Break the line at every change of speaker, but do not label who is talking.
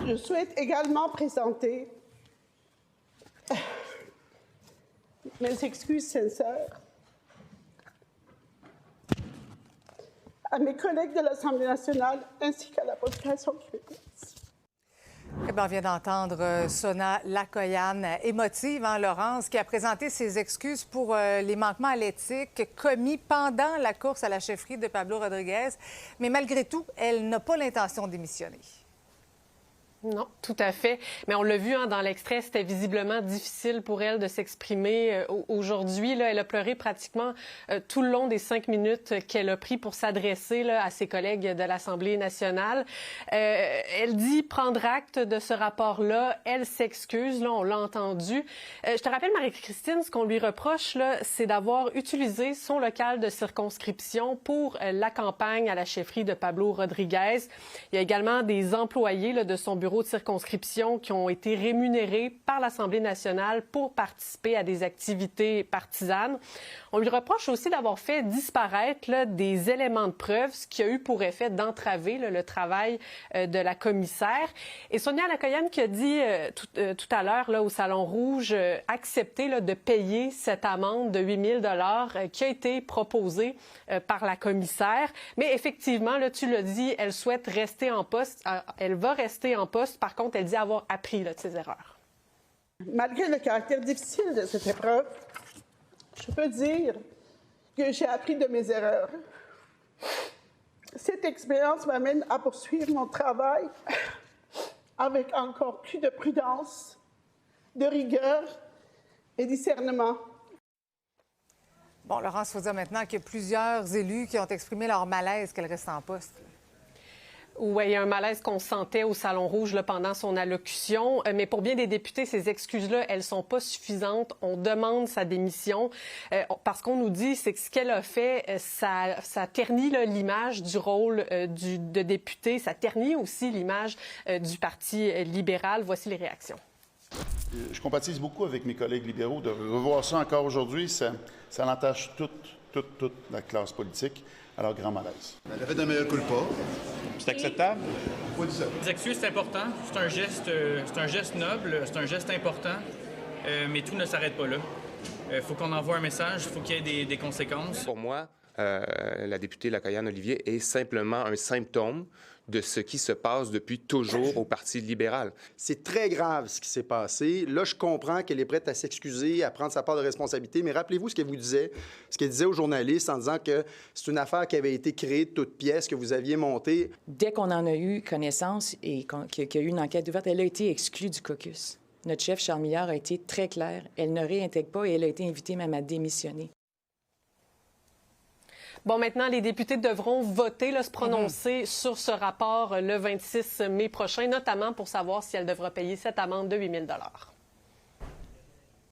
Je souhaite également présenter mes excuses sincères à mes collègues de l'Assemblée nationale ainsi qu'à la population québécoise.
Eh bien, on vient d'entendre Sona Lakoyan, émotive, hein, Laurence, qui a présenté ses excuses pour les manquements à l'éthique commis pendant la course à la chefferie de Pablo Rodriguez. Mais malgré tout, elle n'a pas l'intention de démissionner.
Non, tout à fait. Mais on l'a vu dans l'extrait, c'était visiblement difficile pour elle de s'exprimer aujourd'hui. Là, elle a pleuré pratiquement tout le long des 5 minutes qu'elle a pris pour s'adresser à ses collègues de l'Assemblée nationale. Elle dit prendre acte de ce rapport-là. Elle s'excuse. Là, on l'a entendu. Je te rappelle, Marie-Christine, ce qu'on lui reproche, là, c'est d'avoir utilisé son local de circonscription pour la campagne à la chefferie de Pablo Rodriguez. Il y a également des employés de son bureau de circonscription qui ont été rémunérés par l'Assemblée nationale pour participer à des activités partisanes. On lui reproche aussi d'avoir fait disparaître des éléments de preuve, ce qui a eu pour effet d'entraver le travail de la commissaire. Et Sonia Lakoyan qui a dit tout à l'heure au Salon Rouge accepter de payer cette amende de 8 000 qui a été proposée par la commissaire. Mais effectivement, là, tu l'as dit, elle souhaite rester en poste. Elle va rester en poste. Par contre, elle dit avoir appris de ses erreurs.
Malgré le caractère difficile de cette épreuve, je peux dire que j'ai appris de mes erreurs. Cette expérience m'amène à poursuivre mon travail avec encore plus de prudence, de rigueur et discernement.
Bon, Laurence, il faut dire maintenant qu'il y a plusieurs élus qui ont exprimé leur malaise qu'elle reste en poste.
Oui, il y a un malaise qu'on sentait au Salon Rouge pendant son allocution. Mais pour bien des députés, ces excuses-là, elles sont pas suffisantes. On demande sa démission parce qu'on nous dit c'est que ce qu'elle a fait, ça ternit l'image du rôle de député. Ça ternit aussi l'image du Parti libéral. Voici les réactions.
Je compatis beaucoup avec mes collègues libéraux. De revoir ça encore aujourd'hui, ça entache toute la classe politique. Alors, grand malaise.
Elle a fait un meilleur culpa.
C'est acceptable?
Pourquoi dire ça?
Les excuses, c'est important. C'est un geste noble, c'est un geste important, mais tout ne s'arrête pas là. Il faut qu'on envoie un message, il faut qu'il y ait des conséquences.
Pour moi, la députée Lakoyan-Olivier est simplement un symptôme de ce qui se passe depuis toujours au Parti libéral.
C'est très grave ce qui s'est passé. Là, je comprends qu'elle est prête à s'excuser, à prendre sa part de responsabilité, mais rappelez-vous ce qu'elle disait aux journalistes en disant que c'est une affaire qui avait été créée de toutes pièces, que vous aviez montée.
Dès qu'on en a eu connaissance et qu'il y a eu une enquête ouverte, elle a été exclue du caucus. Notre chef, Charles Milliard, a été très clair. Elle ne réintègre pas et elle a été invitée même à démissionner.
Bon, maintenant, les députés devront voter, se prononcer sur ce rapport le 26 mai prochain, notamment pour savoir si elle devra payer cette amende de 8 000 $.